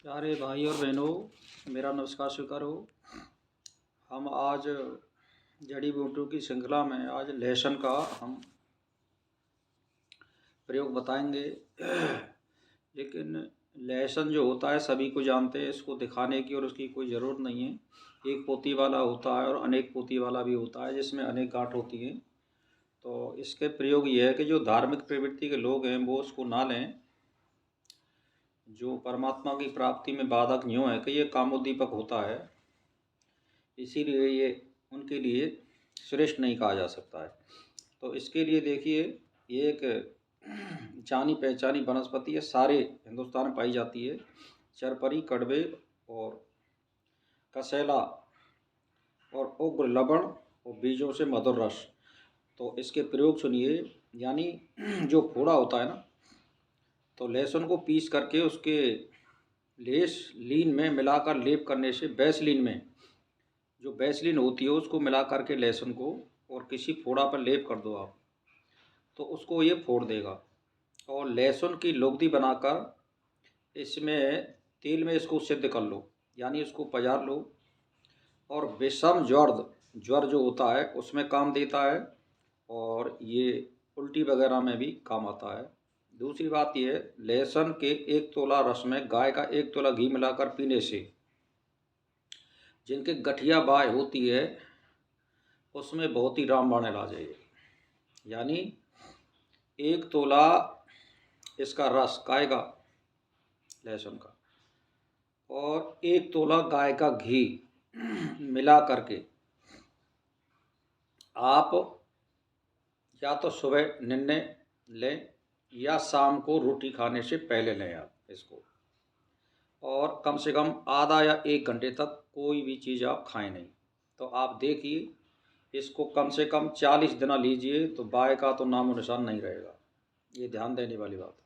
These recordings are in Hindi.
प्यारे भाई और बहनों, मेरा नमस्कार स्वीकार हो। हम आज जड़ी बूटियों की श्रृंखला में आज लहसुन का हम प्रयोग बताएंगे। लेकिन लहसुन जो होता है सभी को जानते हैं, इसको दिखाने की और उसकी कोई ज़रूरत नहीं है। एक पोती वाला होता है और अनेक पोती वाला भी होता है, जिसमें अनेक गांठ होती हैं। तो इसके प्रयोग ये है कि जो धार्मिक प्रवृत्ति के लोग हैं वो उसको ना लें। जो परमात्मा की प्राप्ति में बाधक यूँ है कि ये कामोद्दीपक होता है, इसीलिए ये उनके लिए श्रेष्ठ नहीं कहा जा सकता है। तो इसके लिए देखिए, ये एक जानी पहचानी वनस्पति है, सारे हिंदुस्तान में पाई जाती है। चरपरी, कड़वे और कसेला और उग्र लवण और बीजों से मधुर रस। तो इसके प्रयोग सुनिए। यानी जो फोड़ा होता है ना, तो लहसुन को पीस करके उसके लीन में मिलाकर लेप करने से, वैसलीन में जो वैसलीन होती है उसको मिला करके लहसुन को और किसी फोड़ा पर लेप कर दो आप, तो उसको ये फोड़ देगा। और लहसुन की लुगदी बनाकर इसमें तेल में इसको सिद्ध कर लो, यानी इसको पजार लो। और विषम ज्वर जो होता है उसमें काम देता है, और ये उल्टी वगैरह में भी काम आता है। दूसरी बात ये है, लहसुन के 1 तोला रस में गाय का 1 तोला घी मिलाकर पीने से जिनके गठिया बाय होती है उसमें बहुत ही रामबाण इलाज है। यानी 1 तोला इसका रस गाय का, लहसुन का, और 1 तोला गाय का घी मिला करके आप या तो सुबह निर्णय लें या शाम को रोटी खाने से पहले लें आप इसको। और कम से कम आधा या 1 घंटे तक कोई भी चीज़ आप खाएं नहीं। तो आप देखिए, इसको कम से कम 40 दिन लीजिए तो बाय का तो नामो निशान नहीं रहेगा। ये ध्यान देने वाली बात है।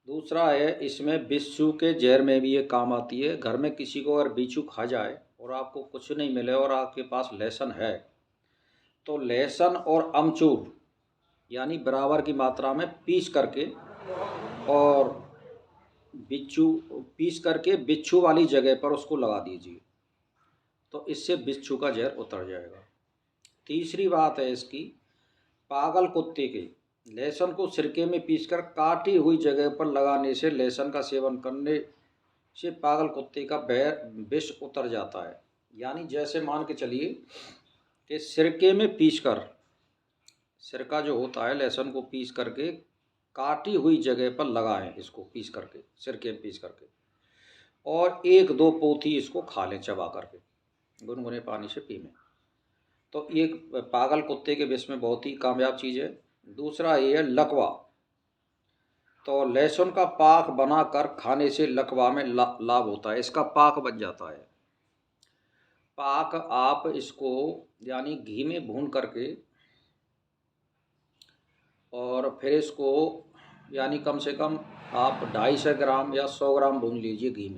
दूसरा है, इसमें बिच्छू के जहर में भी ये काम आती है। घर में किसी को अगर बिच्छू खा जाए और आपको कुछ नहीं मिले और आपके पास लहसुन है, तो लहसुन और अमचूर यानी बराबर की मात्रा में पीस करके और बिच्छू वाली जगह पर उसको लगा दीजिए, तो इससे बिच्छू का जहर उतर जाएगा। तीसरी बात है इसकी, पागल कुत्ते के लहसुन को सिरके में पीसकर काटी हुई जगह पर लगाने से, लहसुन का सेवन करने से पागल कुत्ते का विष उतर जाता है। यानी जैसे मान के चलिए कि सिरके में पीसकर, सिरका जो होता है लहसुन को पीस करके काटी हुई जगह पर लगाएं, इसको पीस करके सिरके में पीस करके, और 1-2 पोथी इसको खा लें चबा करके, गुनगुने पानी से पी लें। तो ये पागल कुत्ते के विष में बहुत ही कामयाब चीज़ है। दूसरा ये है लकवा। तो लहसुन का पाक बनाकर खाने से लकवा में लाभ होता है। इसका पाक बन जाता है। पाक आप इसको यानी घी में भून करके और फिर इसको यानी कम से कम आप 250 ग्राम या 100 ग्राम भून लीजिए घी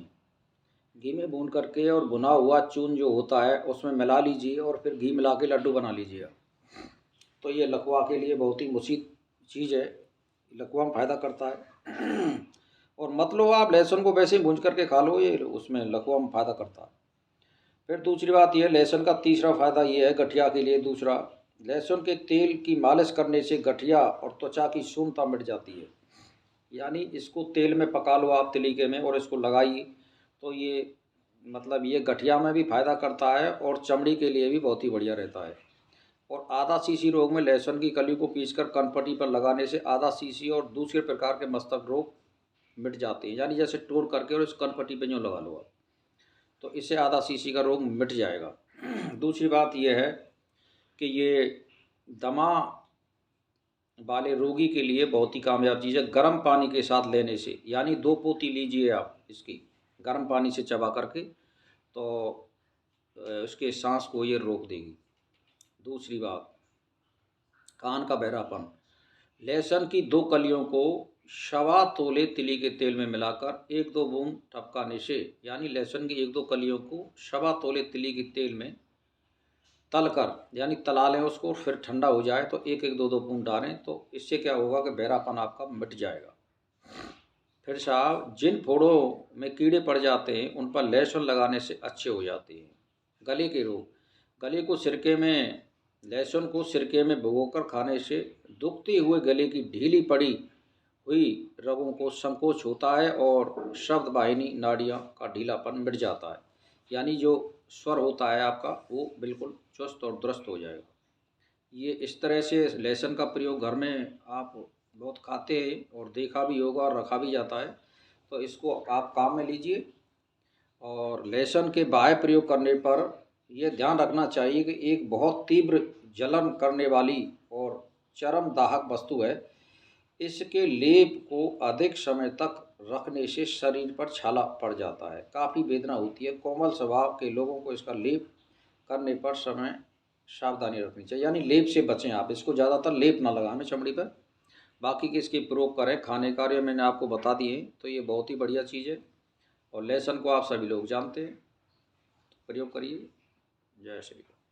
में भून करके, और भुना हुआ चून जो होता है उसमें मिला लीजिए और फिर घी मिला के लड्डू बना लीजिए। तो ये लकवा के लिए बहुत ही मुफीद चीज़ है, लकवा में फ़ायदा करता है। और मतलब आप लहसुन को वैसे ही भून करके खा लो, ये उसमें लकवा में फ़ायदा करता है। फिर दूसरी बात यह, लहसुन का तीसरा फ़ायदा ये है गठिया के लिए। दूसरा, लहसुन के तेल की मालिश करने से गठिया और त्वचा की सूंधता मिट जाती है। यानी इसको तेल में पका लो आप तरीके में और इसको लगाइए, तो ये मतलब ये गठिया में भी फ़ायदा करता है और चमड़ी के लिए भी बहुत ही बढ़िया रहता है। और आधा सीसी रोग में लहसुन की कली को पीसकर कनपट्टी पर लगाने से आधा सीसी और दूसरे प्रकार के मस्तक रोग मिट जाते हैं। यानी जैसे टोर करके और इस कनपट्टी पे जो लगा लो आप, तो इससे आधा सीसी का रोग मिट जाएगा। दूसरी बात यह है कि ये दमा वाले रोगी के लिए बहुत ही कामयाब चीज़ है। गर्म पानी के साथ लेने से, यानी 2 पोती लीजिए आप इसकी गर्म पानी से चबा करके, तो उसके सांस को ये रोक देगी। दूसरी बात, कान का बहरापन। लहसुन की 2 कलियों को 1.25 तोले तिली के तेल में मिलाकर 1-2 बूंद टपकाने से, यानी लहसुन की 1-2 कलियों को 1.25 तोले तिली के तेल में तलकर, यानी तला लें उसको, फिर ठंडा हो जाए तो 1-1, 2-2 बूंद डालें। तो इससे क्या होगा कि बहरापन आपका मिट जाएगा। फिर साहब जिन फोड़ों में कीड़े पड़ जाते हैं उन पर लहसुन लगाने से अच्छे हो जाते हैं। गले के रोग, गले को सिरके में लहसुन को सिरके में भिगोकर खाने से दुखते हुए गले की ढीली पड़ी हुई रगों को संकोच होता है और शब्द वाहिनी नाड़ियाँ का ढीलापन मिट जाता है। यानी जो स्वर होता है आपका वो बिल्कुल चुस्त और दुरुस्त हो जाएगा। ये इस तरह से लहसुन का प्रयोग घर में आप बहुत खाते हैं और देखा भी होगा और रखा भी जाता है, तो इसको आप काम में लीजिए। और लहसुन के बाह्य प्रयोग करने पर यह ध्यान रखना चाहिए कि एक बहुत तीव्र जलन करने वाली और चरम दाहक वस्तु है। इसके लेप को अधिक समय तक रखने से शरीर पर छाला पड़ जाता है, काफ़ी वेदना होती है। कोमल स्वभाव के लोगों को इसका लेप करने पर समय सावधानी रखनी चाहिए, यानी लेप से बचें आप। इसको ज़्यादातर लेप ना लगाएं चमड़ी पर, बाकी के इसके प्रयोग करें। खाने कार्य मैंने आपको बता दिए, तो ये बहुत ही बढ़िया चीज़ है। और लहसुन को आप सभी लोग जानते हैं, प्रयोग करिए। जय श्री राम।